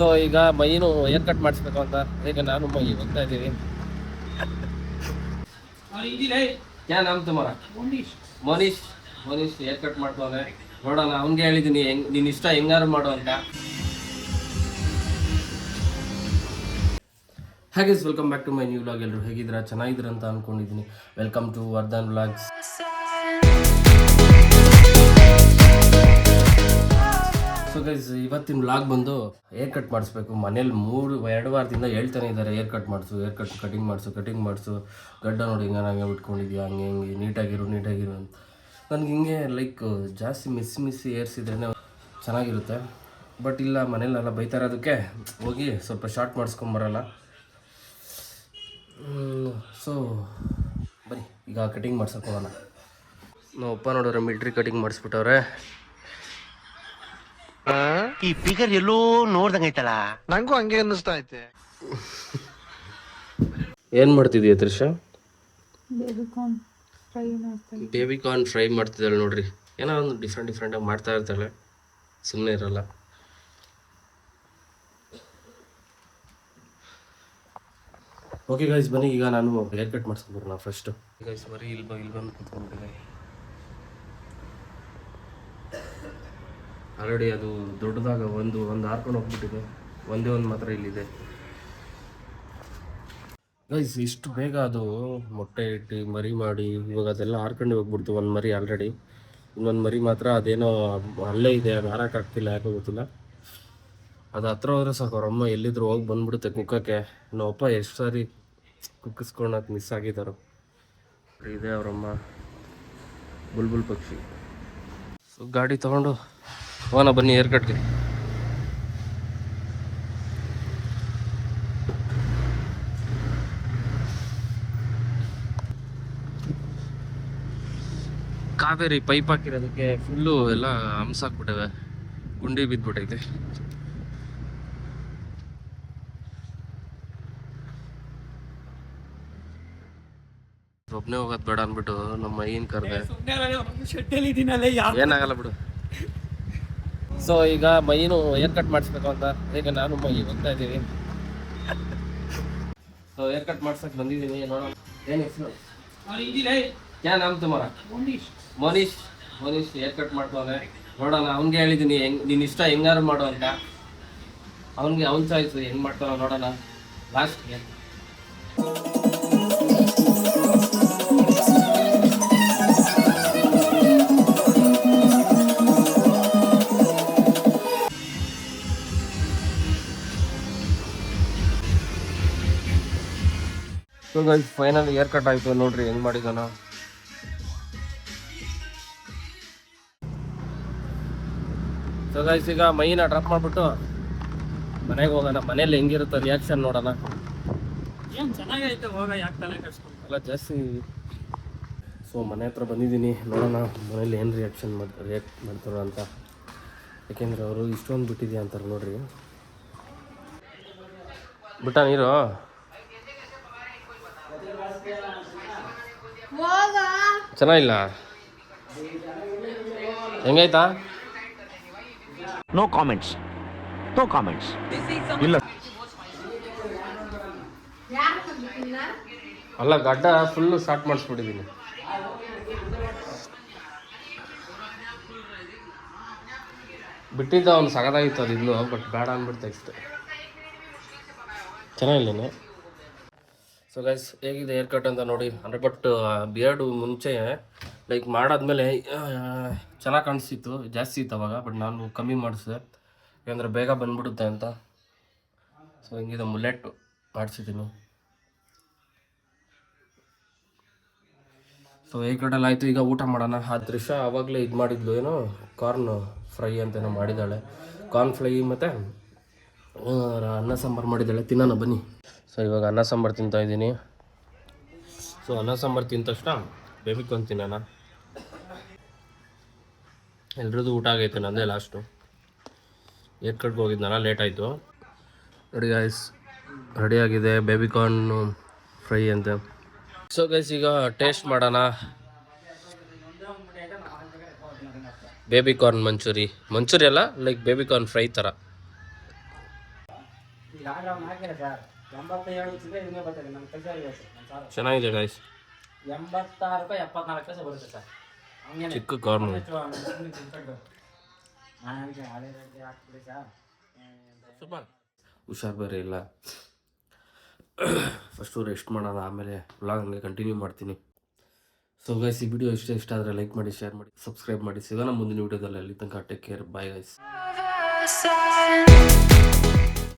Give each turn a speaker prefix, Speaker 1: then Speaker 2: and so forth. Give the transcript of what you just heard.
Speaker 1: So ಈಗ ಮೈನು air cut ಮಾಡಿಸ್ಬೇಕು ಅಂತ ಈಗ ನಾನು ಮೈ ಹೋಗ್ತಾ ಇದ್ದೀವಿ. ಕ್ಯಾ ನಾಮ್ ತುಮಾರಾ? ಮೋನೀಶ್. ಮೋನೀಶ್ ಏರ್ ಕಟ್ ಮಾಡ್ತಾನೆ. ನೋಡೋಣ, ಅವ್ನಿಗೆ ಹೇಳಿದ್ದೀನಿ ನಿನ್ನ ಇಷ್ಟ ಹೆಂಗಾರು ಮಾಡು ಅಂತ. ಹಾಗೆ welcome back to my new vlog. ಎಲ್ಲರೂ ಹೇಗಿದ್ದೀರಾ? ಚೆನ್ನಾಗಿದ್ದೀರಾ ಅಂತ ಅಂದ್ಕೊಂಡಿದ್ದೀನಿ. Welcome to Vardhan vlogs. So guys, ಇವತ್ತಿನ ವ್ಲಾಗ್ ಬಂದು ಏರ್ ಕಟ್ ಮಾಡಿಸ್ಬೇಕು. ಮನೇಲಿ 2 ವಾರದಿಂದ ಹೇಳ್ತಾನೆ ಇದ್ದಾರೆ ಏರ್ ಕಟ್ ಮಾಡಿಸು, ಕಟಿಂಗ್ ಮಾಡಿಸು, ಗಡ್ಡ ನೋಡಿ ಹಿಂಗೆ ಬಿಟ್ಕೊಂಡಿದ್ಯಾ, ಹಂಗೆ ನೀಟಾಗಿರು ಅಂತ. ನನಗೆ ಹಿಂಗೆ ಲೈಕ್ ಜಾಸ್ತಿ ಮಿಸ್ಸಿ ಏರ್ಸಿದ್ರೇ ಚೆನ್ನಾಗಿರುತ್ತೆ. ಬಟ್ ಇಲ್ಲ, ಮನೇಲೆಲ್ಲ ಬೈತಾ ಇರೋದಕ್ಕೆ ಹೋಗಿ ಸ್ವಲ್ಪ ಶಾರ್ಟ್ ಮಾಡಿಸ್ಕೊಂಬರಲ್ಲ. ಸೊ ಬನ್ನಿ ಈಗ ಕಟಿಂಗ್ ಮಾಡ್ಸಕ್ಕೆ ಹೋಗೋಣ. ನಾವು ಅಪ್ಪ ನೋಡಿದ್ರೆ ಮಿಲ್ಟ್ರಿ ಕಟಿಂಗ್ ಮಾಡಿಸ್ಬಿಟ್ಟವ್ರೆ.
Speaker 2: ಈ ಫಿಗರ್ ಎಲ್ಲೋ ನೋಡ್ದಂಗೈತಲ್ಲ, ನಂಗೂ ಹಂಗೆ ಅನ್ನಿಸ್ತಾ ಐತೆ.
Speaker 1: ಏನು ಮಾಡ್ತಿದೀಯ ತ್ರಿಷಾ? ಬೇಬಿ ಕಾರ್ನ್ ಫ್ರೈ ಮಾಡ್ತಿದ್ದಾಳೆ ನೋಡ್ರಿ. ಏನೋ ಒಂದು ಡಿಫ್ರೆಂಟಾಗಿ ಮಾಡ್ತಾ ಇರ್ತಾಳೆ, ಸುಮ್ಮನೆ ಇರಲ್ಲ. ಓಕೆ ಗೈಸ್, ಬನ್ನಿ ಈಗ ನಾನು ಹೇರ್ ಕಟ್ ಮಾಡಿಸ್ಕೊಂಡ್ಬರೋಣ ಫಸ್ಟು. ಗೈಸ್ ಬರೀ ಇಲ್ಲಿ ಬಂದು ಕೂತ್ಕೊಂಡ್ಬಿಟ್ಟಿದೆ. ಆಲ್ರೆಡಿ ಅದು ದೊಡ್ಡದಾಗ ಒಂದು ಹಾರ್ಕೊಂಡು ಹೋಗ್ಬಿಟ್ಟಿದೆ. ಒಂದೇ ಮಾತ್ರ ಇಲ್ಲಿದೆ. ಗೈಸ್ ಇಷ್ಟು ಬೇಗ ಅದು ಮೊಟ್ಟೆ ಇಟ್ಟು ಮರಿ ಮಾಡಿ ಇವಾಗ ಅದೆಲ್ಲ ಹಾರ್ಕೊಂಡು ಹೋಗ್ಬಿಡ್ತು. ಒಂದು ಮರಿ ಆಲ್ರೆಡಿ, ಇನ್ನೊಂದು ಮರಿ ಮಾತ್ರ ಅದೇನೋ ಅಲ್ಲೇ ಇದೆ, ಅದು ಹಾರೋಕ್ಕಾಗ್ತಿಲ್ಲ, ಯಾಕೋ ಗೊತ್ತಿಲ್ಲ. ಅದು ಹತ್ರ ಹೋದ್ರೆ ಸಾಕು, ಅವರಮ್ಮ ಎಲ್ಲಿದ್ರು ಹೋಗಿ ಬಂದ್ಬಿಡುತ್ತೆ ಕುಕ್ಕಕ್ಕೆ. ಅಪ್ಪ ಎಷ್ಟು ಸಾರಿ ಕುಕ್ಕಿಸ್ಕೊಳಕ್ಕೆ ಮಿಸ್ ಆಗಿದ್ದಾರೋ. ಇದೆ ಅವರಮ್ಮ ಬುಲ್ಬುಲ್ ಪಕ್ಷಿ. ಸೊ ಗಾಡಿ ತೊಗೊಂಡು ಹೋಗೋಣ ಬನ್ನಿ ಏರ್ ಕಟ್ಗೆ. ಕಾವೇರಿ ಪೈಪ್ ಹಾಕಿರೋದಕ್ಕೆ ಫುಲ್ಲು ಎಲ್ಲ ಹಂಸಾಕ್ಬಿಟ್ಟಿವೆ, ಗುಂಡಿ ಬಿದ್ದುಬಿಟ್ಟೈತೆ. ಒಬ್ಬನೇ ಹೋಗೋದು ಬೇಡ ಅಂದ್ಬಿಟ್ಟು ನಮ್ಮ ಏನ್ ಕರೆದೆ. ಏನಾಗಲ್ಲ ಬಿಡು. ಸೊ ಈಗ ಮೈನು ಏರ್ ಕಟ್ ಮಾಡಿಸ್ಬೇಕು ಅಂತ ಈಗ ನಾನು ಮೈ ಹೋಗ್ತಾ ಇದ್ದೀವಿ. ಸೊ ಏರ್ ಕಟ್ ಮಾಡ್ಸಕ್ ಬಂದಿದ್ದೀನಿ. ನೋಡೋಣ ಏನು ಹೆಸರು? ಕ್ಯಾ ನಾಮ್ ತುಮಾರಾ? ಮೋನೀಶ್ ಏರ್ ಕಟ್ ಮಾಡ್ತಾನೆ. ನೋಡೋಣ, ಅವ್ನಿಗೆ ಹೇಳಿದ್ದೀನಿ ನಿನ್ನ ಇಷ್ಟ ಹೆಂಗಾರು ಮಾಡು ಅಂತ. ಅವ್ನ ಚಾಯ್ಸು, ಹೆಂಗೆ ಮಾಡ್ತಾನೋ ನೋಡೋಣ ಲಾಸ್ಟ್ಗೆ. So guys final haircut ಆಯಿತು ನೋಡ್ರಿ ಹೆಂಗೆ ಮಾಡಿದಾನ. ಸೊ ಗೈಸ್ ಈಗ ಮೈನ ಡ್ರಾಪ್ ಮಾಡಿಬಿಟ್ಟು ಮನೆಗೆ ಹೋಗೋಣ. ಮನೇಲಿ ಹೆಂಗಿರುತ್ತೆ ರಿಯಾಕ್ಷನ್ ನೋಡೋಣ.
Speaker 3: ಏನು ಚೆನ್ನಾಗೈತೆ, ಹೋಗ ಯಾಕೆ ತಲೆ ಕೆಡಿಸ್ಕೊಂಡು
Speaker 1: ಎಲ್ಲ ಜಾಸ್ತಿ. ಸೊ ಮನೆ ಹತ್ರ ಬಂದಿದ್ದೀನಿ, ನೋಡೋಣ ಮನೇಲಿ ಏನು ರಿಯಾಕ್ಟ್ ಮಾಡ್ತಾರೋ ಅಂತ. ಯಾಕೆಂದರೆ ಅವರು ಇಷ್ಟೊಂದು ಬಿಟ್ಟಿದ್ಯಾ ಅಂತಾರೆ ನೋಡ್ರಿ. ಬಿಟ್ಟ ನೀರು ಚೆನ್ನಾಗಿಲ್ಲ, ಹೆಂಗಾಯ್ತಾ?
Speaker 2: ನೋ ಕಾಮೆಂಟ್ಸ್ ಇಲ್ಲ.
Speaker 1: ಅಲ್ಲ, ಗಡ್ಡ ಫುಲ್ಲು ಸ್ಟಾರ್ಟ್ ಮಾಡಿಸ್ಬಿಟ್ಟಿದ್ದೀನಿ. ಬಿಟ್ಟಿದ್ದ ಅವ್ನು ಸಗದಾಗಿತ್ತು ಅದು ಇನ್ನು, ಬಟ್ ಬೇಡ ಅಂದ್ಬಿಡ್ತಾ ಇಷ್ಟೆ. ಚೆನ್ನಾಗಿಲ್ಲೇನೆ. ಸೊ ಗೈಸ್ ಹೇಗಿದೆ ಏರ್ ಕಟ್ ಅಂತ ನೋಡಿ. ಅಂದರೆ ಬಟ್ ಬಿಯರ್ಡು ಮುಂಚೆ ಲೈಕ್ ಮಾಡಾದ್ಮೇಲೆ ಚೆನ್ನಾಗಿ ಕಾಣಿಸ್ತಿತ್ತು, ಜಾಸ್ತಿ ಇತ್ತು ಅವಾಗ. ಬಟ್ ನಾನು ಕಮ್ಮಿ ಮಾಡಿಸಿದೆ, ಯಾಕಂದರೆ ಬೇಗ ಬಂದ್ಬಿಡುತ್ತೆ ಅಂತ. ಸೊ ಹಿಂಗಿದೆ ಮುಲ್ಲೆಟ್ ಮಾಡಿಸಿದ್ದೀನಿ. ಸೊ ಏರ್ ಕಟ್ಟೆಲ್ಲ ಆಯಿತು. ಈಗ ಊಟ ಮಾಡೋಣ. ಆ ದೃಶ್ಯ ಆವಾಗಲೇ ಇದು ಮಾಡಿದ್ಲು, ಏನೋ ಕಾರ್ನ್ ಫ್ರೈ ಅಂತೇನೋ ಮಾಡಿದ್ದಾಳೆ. ಕಾರ್ನ್ ಫ್ರೈ ಮತ್ತು ಅನ್ನ ಸಾಂಬಾರು ಮಾಡಿದ್ದಾಳೆ. ತಿನ್ನೋಣ ಬನ್ನಿ. ಸೊ ಇವಾಗ ಅನ್ನ ಸಾಂಬಾರು ತಿಂತಾಯಿದ್ದೀನಿ. ಸೊ ಅನ್ನ ಸಾಂಬಾರು ತಿಂದ ತಕ್ಷಣ ಬೇಬಿ ಕಾರ್ನ್ ತಿನ್ನೋಣ. ಎಲ್ರದ್ದು ಊಟ ಆಗೈತೆ, ನಂದೇ ಲಾಸ್ಟು. ಏರ್ ಕಟ್ಗೆ ಹೋಗಿದ್ನಲ್ಲ, ಲೇಟ್ ಆಯಿತು. ನೋಡಿ ಗೈಸ್, ರೆಡಿಯಾಗಿದೆ ಬೇಬಿ ಕಾರ್ನ್ ಫ್ರೈ ಅಂತ. ಸೊ ಗೈಸ್ ಈಗ ಟೇಸ್ಟ್ ಮಾಡೋಣ. ಬೇಬಿ ಕಾರ್ನ್ ಮಂಚೂರಿ ಅಲ್ಲ, ಲೈಕ್ ಬೇಬಿ ಕಾರ್ನ್ ಫ್ರೈ ಥರ.
Speaker 3: ಈಗ ಅವ್ನು ಹಾಕಿಲ್ಲ ಸರ್ 87 ಚಿಲ್ಲರೆ ಇದನ್ನೇ ಬರ್ತದೆ ನಮ್ಮ ಕೆಲಸ ಇವತ್ತು ನಮ್ಮ ಸಾರು
Speaker 1: ಚೆನ್ನಾಗಿದೆ ಗಾಯ್ಸ್.
Speaker 3: 86 ರೂಪಾಯಿ 74 ಪೈಸೆ ಬರುತ್ತೆ ಸರ್ ಹಂಗೇನೆ
Speaker 1: ಚಿಕ್ಕ ಕಾರ್ನು.
Speaker 3: ನನಗೆ ಹಳೆ ರೇಟ್ಗೆ ಹಾಕ್ಬಿಡಿ ಸರ್
Speaker 1: ಸೂಪರ್. ಹುಷಾರು ಬೇರೆ ಇಲ್ಲ. ಫಸ್ಟು ರೆಸ್ಟ್ ಮಾಡೋಣ, ಆಮೇಲೆ ವ್ಲಾಗ್ ಹಂಗೆ ಕಂಟಿನ್ಯೂ ಮಾಡ್ತೀನಿ. ಸೊ ಗೈಸ್, ಈ ವಿಡಿಯೋ ಇಷ್ಟ ಆದರೆ ಲೈಕ್ ಮಾಡಿ, ಶೇರ್ ಮಾಡಿ, ಸಬ್ಸ್ಕ್ರೈಬ್ ಮಾಡಿ. ಸಿಗೋಣ ಮುಂದಿನ ವಿಡಿಯೋದಲ್ಲಿ. ಅಲ್ಲಿ ತನಕ ಟೇಕ್ ಕೇರ್. Bye guys.